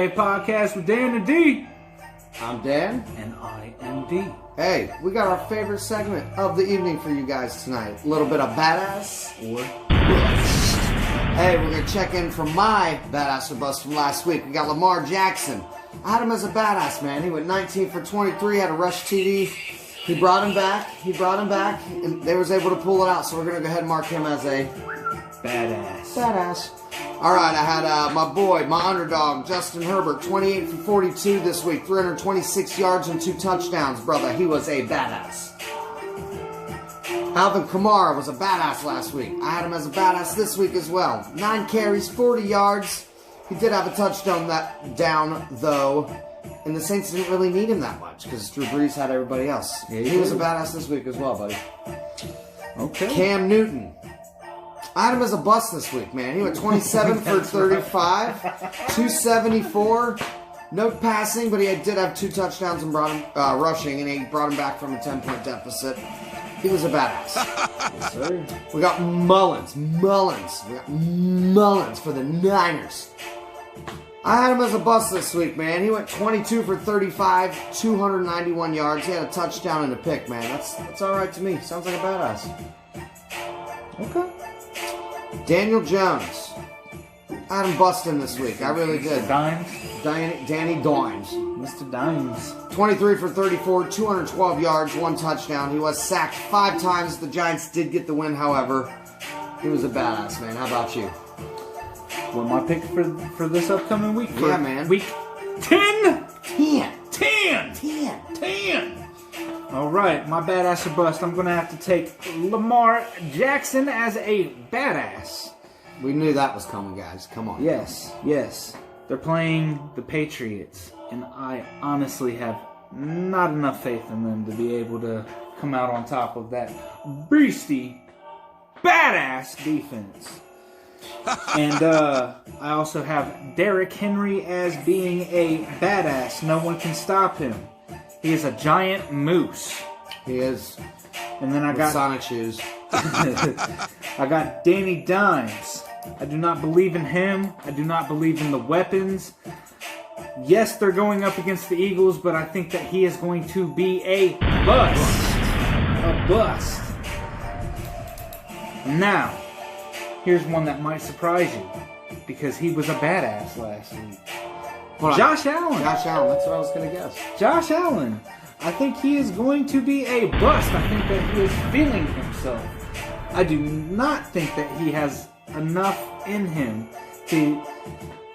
Day Podcast with Dan and D. I'm Dan. And I am D. Hey, we got our favorite segment of the evening for you guys tonight. A little bit of badass or bust. Hey, we're going to check in from my badass or bust from last week. We got Lamar Jackson. I had him as a badass, man. He went 19 for 23, had a rush TD. He brought him back, and they was able to pull it out. So we're going to go ahead and mark him as a badass. All right, I had my boy, my underdog, Justin Herbert, 28 for 42 this week, 326 yards and 2 touchdowns, brother. He was a badass. Alvin Kamara was a badass last week. I had him as a badass this week as well. 9 carries, 40 yards. He did have a touchdown down, though, and the Saints didn't really need him that much because Drew Brees had everybody else. Yeah, he was a badass this week as well, buddy. Okay. Cam Newton. I had him as a bust this week, man. He went 27 for 35, 274. No passing, but he did have 2 touchdowns and brought him rushing, and he brought him back from a 10-point deficit. He was a badass. Yes, sir. We got Mullins. We got Mullins for the Niners. I had him as a bust this week, man. He went 22 for 35, 291 yards. He had a touchdown and a pick, man. That's all right to me. Sounds like a badass. Okay. Daniel Jones. I had him busting this week. I really did. Dimes. Danny Dimes. Mr. Dimes. 23 for 34, 212 yards, 1 touchdown. He was sacked 5 times. The Giants did get the win, however. He was a badass, man. How about you? Well, my pick for this upcoming week? Yeah, man. Week 10? 10. All right, my badass or bust. I'm going to have to take Lamar Jackson as a badass. We knew that was coming, guys. Come on. Yes. They're playing the Patriots, and I honestly have not enough faith in them to be able to come out on top of that beastie, badass defense. And I also have Derrick Henry as being a badass. No one can stop him. He is a giant moose. He is. And then I got Sonic shoes. I got Danny Dimes. I do not believe in him. I do not believe in the weapons. Yes, they're going up against the Eagles, but I think that he is going to be a bust. A bust. Now, here's one that might surprise you, because he was a badass last week. Josh Allen. Josh Allen, that's what I was going to guess. Josh Allen. I think he is going to be a bust. I think that he is feeling himself. I do not think that he has enough in him to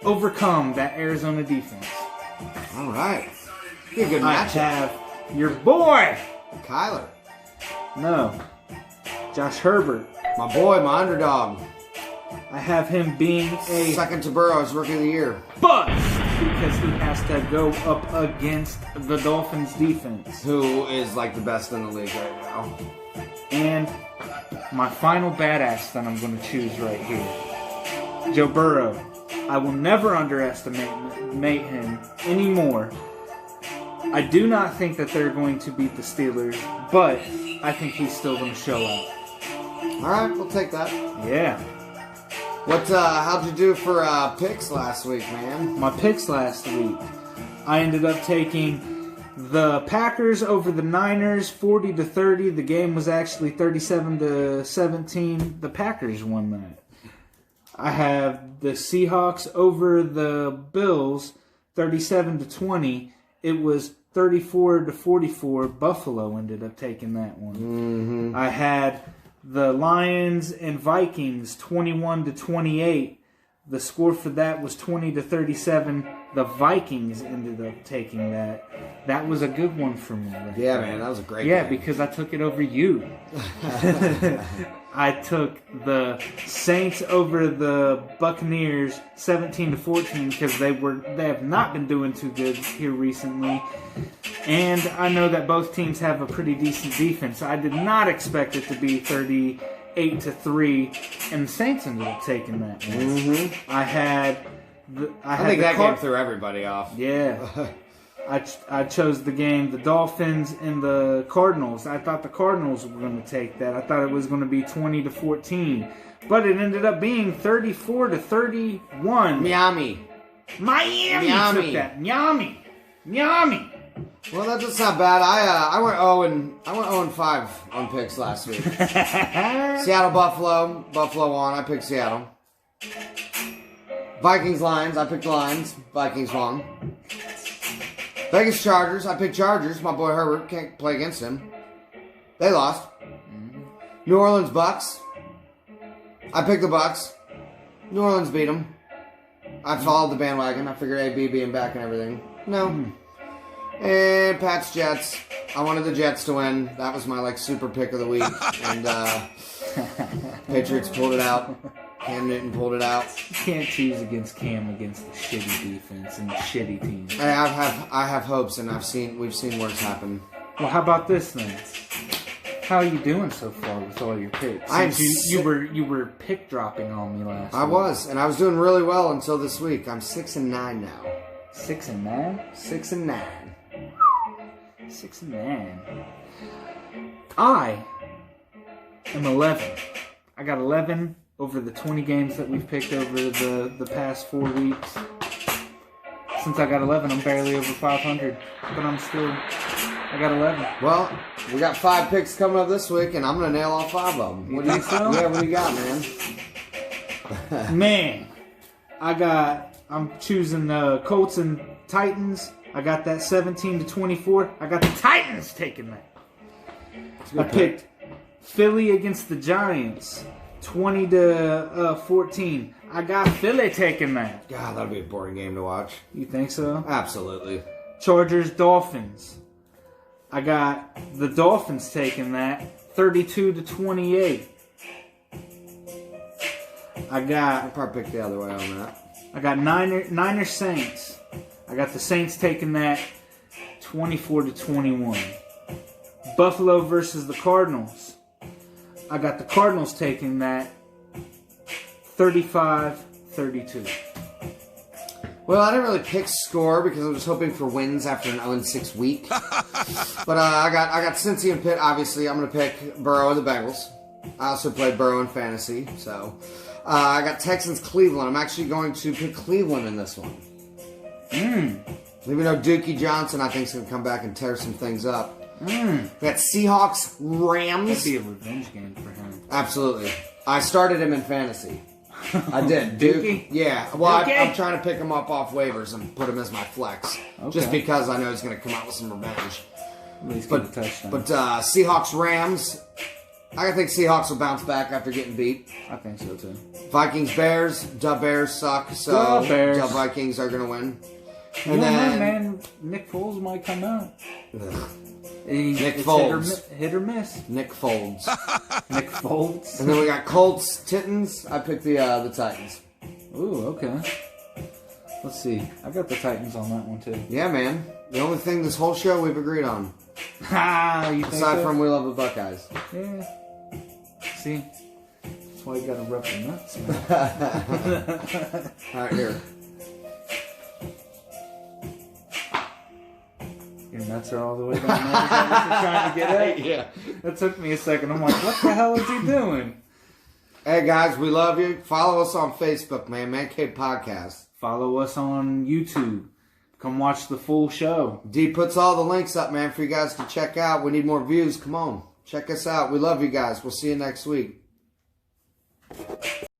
overcome that Arizona defense. All right. Be a good I matchup. have your boy. Kyler. No. Josh Herbert. My boy, my underdog. I have him being a Second to Burrow's Rookie of the Year. bust because he has to go up against the Dolphins defense. Who is like the best in the league right now. And my final badass that I'm going to choose right here, Joe Burrow. I will never underestimate him anymore. I do not think that they're going to beat the Steelers, but I think he's still going to show out. All right, we'll take that. Yeah. How'd you do for picks last week, man? My picks last week, I ended up taking the Packers over the Niners, 40-30. The game was actually 37-17. The Packers won that. I have the Seahawks over the Bills, 37-20. It was 34-44. Buffalo ended up taking that one. Mm-hmm. I had the Lions and Vikings, 21-28. The score for that was 20-37. The Vikings ended up taking that. That was a good one for me. Yeah, man, that was a great game. game. Because I took it over you. I took the Saints over the Buccaneers 17-14 because they have not been doing too good here recently. And I know that both teams have a pretty decent defense. I did not expect it to be 38-3, and the Saints ended up taking that one. Mm-hmm. I think that game threw everybody off. Yeah. I chose the game, the Dolphins and the Cardinals. I thought the Cardinals were going to take that. I thought it was going to be 20-14. But it ended up being 34-31. Miami. Miami Miami. took that. Miami. Well, that doesn't sound bad. I went 0-5 on picks last week. Seattle, Buffalo. Buffalo won. I picked Seattle. Vikings, Lions. I picked Lions. Vikings won. Vegas, Chargers. I picked Chargers. My boy Herbert. Can't play against him. They lost. New Orleans, Bucks. I picked the Bucks. New Orleans beat them. I followed the bandwagon. I figured AB being back and everything. No. And Pats, Jets. I wanted the Jets to win. That was my super pick of the week. And Patriots pulled it out. Cam Newton pulled it out. You can't choose against Cam against the shitty defense and shitty teams. Hey, I have hopes, and we've seen worse happen. Well, how about this then? How are you doing so far with all your picks? You were pick dropping on me last week. I was, and I was doing really well until this week. I'm 6-9 now. 6-9? 6-9. 6-9. I am 11. I got 11 over the 20 games that we've picked over the past 4 weeks. Since I got 11, I'm barely over 500, but I got 11. Well, we got 5 picks coming up this week, and I'm gonna nail all 5 of them. You think so? Yeah, what do you got, man? Man, I'm choosing the Colts and Titans. I got that 17-24. I got the Titans taking that. I picked Philly against the Giants, 20-14. I got Philly taking that. God, that'll be a boring game to watch. You think so? Absolutely. Chargers, Dolphins. I got the Dolphins taking that, 32-28. I'd probably pick the other way on that. I got Niners, Saints. I got the Saints taking that, 24-21. Buffalo versus the Cardinals. I got the Cardinals taking that, 35-32. Well, I didn't really pick score because I was hoping for wins after an 0-6 week. But I got Cincy and Pitt, obviously. I'm going to pick Burrow and the Bengals. I also played Burrow in fantasy. So I got Texans, Cleveland. I'm actually going to pick Cleveland in this one. Even though Dookie Johnson, I think, is going to come back and tear some things up. We got Seahawks, Rams. That'd be a revenge game for him. Absolutely. I started him in fantasy. I did. Dookie? Yeah. Well, Okay. I'm trying to pick him up off waivers and put him as my flex. Okay. Just because I know he's going to come out with some revenge. At least get a touchdown. But Seahawks, Rams. I think Seahawks will bounce back after getting beat. I think so too. Vikings, Bears. The Bears suck, so The Bears. the Vikings are going to win. You And don't know, then man. Nick Foles might come out. Ugh, Nick Foles. Hit or miss. Nick Folds. Nick Foles. And then we got Colts, Titans. I picked the Titans. Ooh, okay. Let's see. I got the Titans on that one too. Yeah, man. The only thing this whole show we've agreed on. Ha! You think Aside so? from we love the Buckeyes. Yeah. See? That's why you gotta rub the nuts, man. All right, here. Your nuts are all the way down there. Is that what you're trying to get at? Yeah. That took me a second. I'm like, what the hell is he doing? Hey, guys, we love you. Follow us on Facebook, man. Man Cave Podcast. Follow us on YouTube. Come watch the full show. D puts all the links up, man, for you guys to check out. We need more views. Come on. Check us out. We love you guys. We'll see you next week.